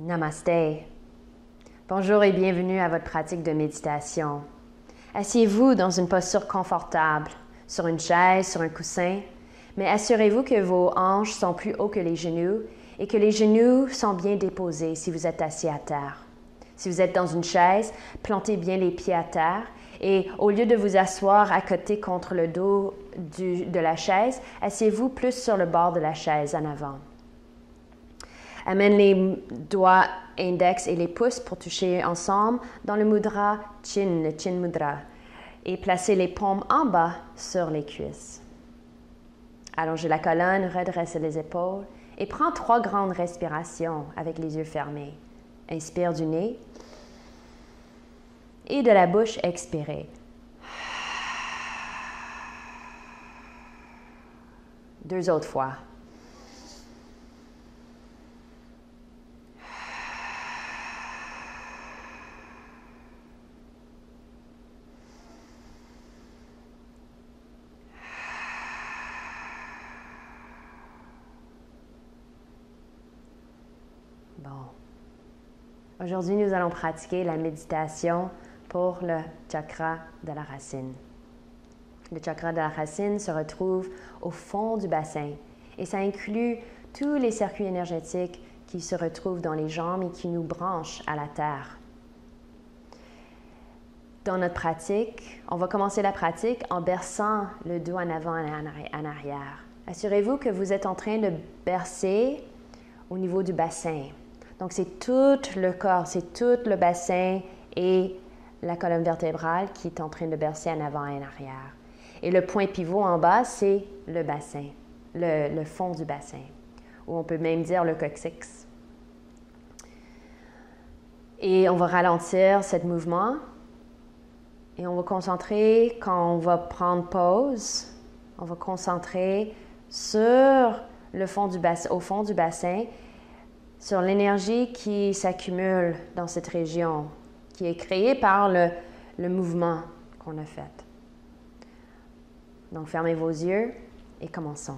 Namasté. Bonjour et bienvenue à votre pratique de méditation. Asseyez-vous dans une posture confortable, sur une chaise, sur un coussin, mais assurez-vous que vos hanches sont plus hauts que les genoux et que les genoux sont bien déposés si vous êtes assis à terre. Si vous êtes dans une chaise, plantez bien les pieds à terre et au lieu de vous asseoir à côté contre le dos de la chaise, asseyez-vous plus sur le bord de la chaise en avant. Amène les doigts index et les pouces pour toucher ensemble dans le mudra chin, le chin mudra, et placez les paumes en bas sur les cuisses. Allongez la colonne, redressez les épaules et prends 3 grandes respirations avec les yeux fermés. Inspire du nez et de la bouche, expirez. 2 autres fois. Bon. Aujourd'hui, nous allons pratiquer la méditation pour le chakra de la racine. Le chakra de la racine se retrouve au fond du bassin et ça inclut tous les circuits énergétiques qui se retrouvent dans les jambes et qui nous branchent à la terre. Dans notre pratique, on va commencer la pratique en berçant le dos en avant et en arrière. Assurez-vous que vous êtes en train de bercer au niveau du bassin. Donc, c'est tout le corps, c'est tout le bassin et la colonne vertébrale qui est en train de bercer en avant et en arrière. Et le point pivot en bas, c'est le bassin, le fond du bassin, ou on peut même dire le coccyx. Et on va ralentir ce mouvement et on va concentrer, quand on va prendre pause, on va concentrer sur le fond du bassin, au fond du bassin, sur l'énergie qui s'accumule dans cette région, qui est créée par le mouvement qu'on a fait. Donc, fermez vos yeux et commençons.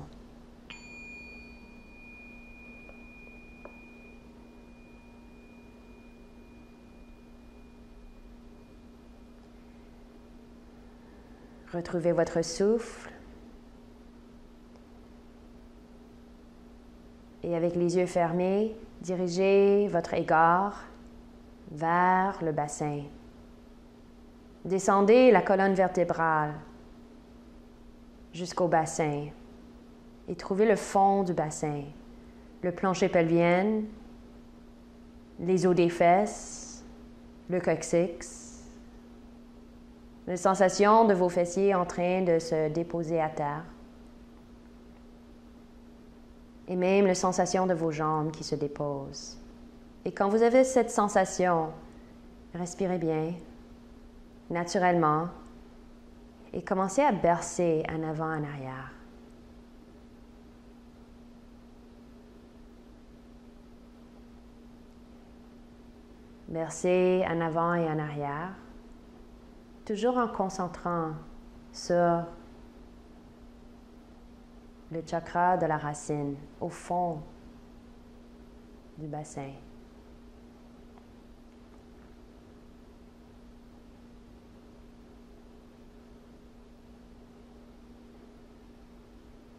Retrouvez votre souffle. Et avec les yeux fermés, dirigez votre égard vers le bassin. Descendez la colonne vertébrale jusqu'au bassin et trouvez le fond du bassin, le plancher pelvien, les os des fesses, le coccyx, les sensations de vos fessiers en train de se déposer à terre. Et même les sensations de vos jambes qui se déposent. Et quand vous avez cette sensation, respirez bien, naturellement, et commencez à bercer en avant, en arrière. Bercez en avant et en arrière, toujours en concentrant sur le chakra de la racine, au fond du bassin.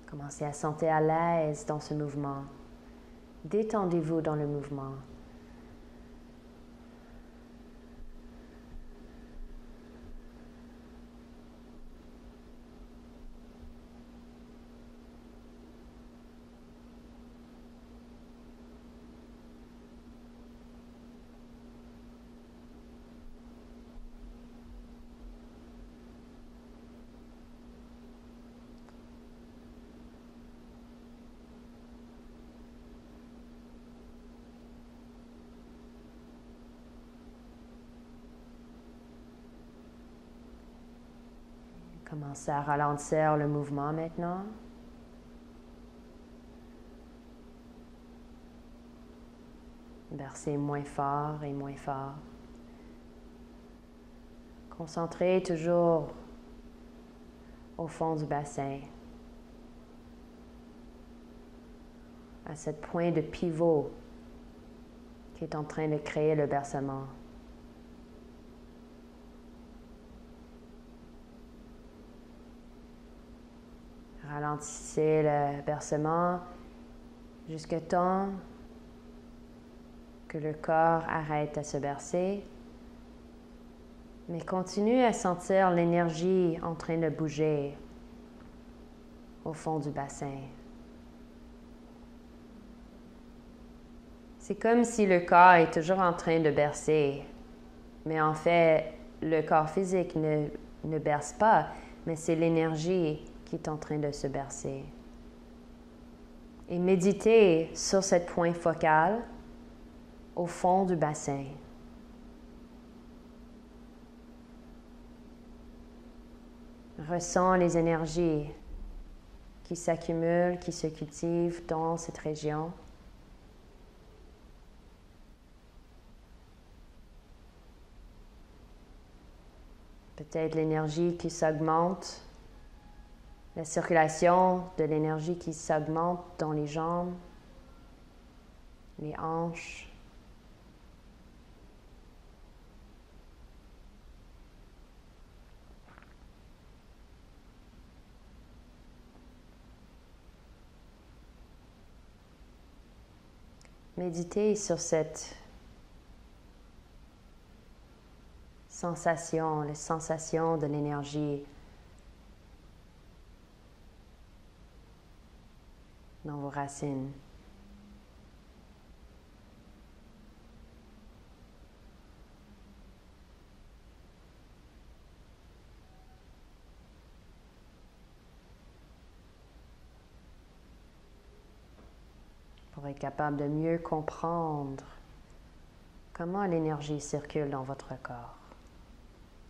Commencez à sentir à l'aise dans ce mouvement. Détendez-vous dans le mouvement. Commencez à ralentir le mouvement maintenant. Bercez moins fort et moins fort. Concentrez toujours au fond du bassin, à ce point de pivot qui qui est en train de créer le bercement. Ralentissez le bercement jusqu'à temps que le corps arrête à se bercer, mais continuez à sentir l'énergie en train de bouger au fond du bassin. C'est comme si le corps est toujours en train de bercer, mais en fait, le corps physique ne berce pas, mais c'est l'énergie qui est en train de se bercer. Et méditez sur ce point focal au fond du bassin. Ressens les énergies qui s'accumulent, qui se cultivent dans cette région. Peut-être l'énergie qui s'augmente, la circulation de l'énergie qui s'augmente dans les jambes, les hanches. Méditez sur cette sensation, les sensations de l'énergie dans vos racines. Pour être capable de mieux comprendre comment l'énergie circule dans votre corps.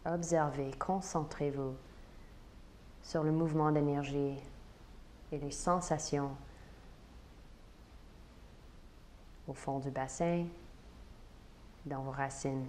Observez, concentrez-vous sur le mouvement d'énergie et les sensations au fond du bassin, dans vos racines.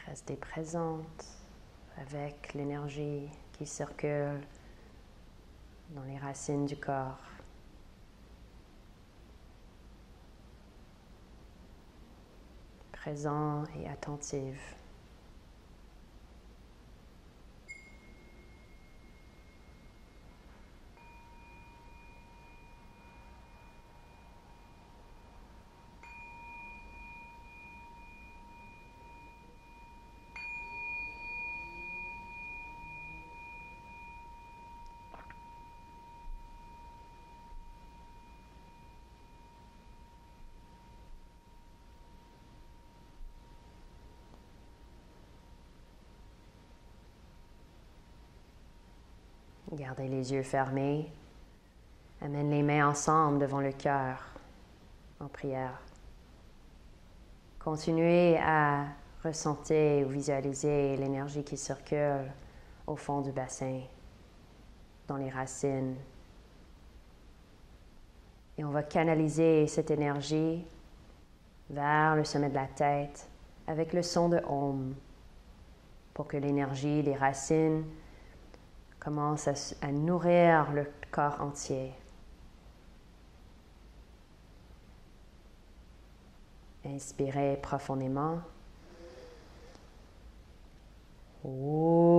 Restez présente avec l'énergie qui circule dans les racines du corps. Présent et attentive. Gardez les yeux fermés. Amène les mains ensemble devant le cœur en prière. Continuez à ressentir ou visualiser l'énergie qui circule au fond du bassin, dans les racines. Et on va canaliser cette énergie vers le sommet de la tête avec le son de Om pour que l'énergie des racines commence à nourrir le corps entier. Inspirez profondément. Om.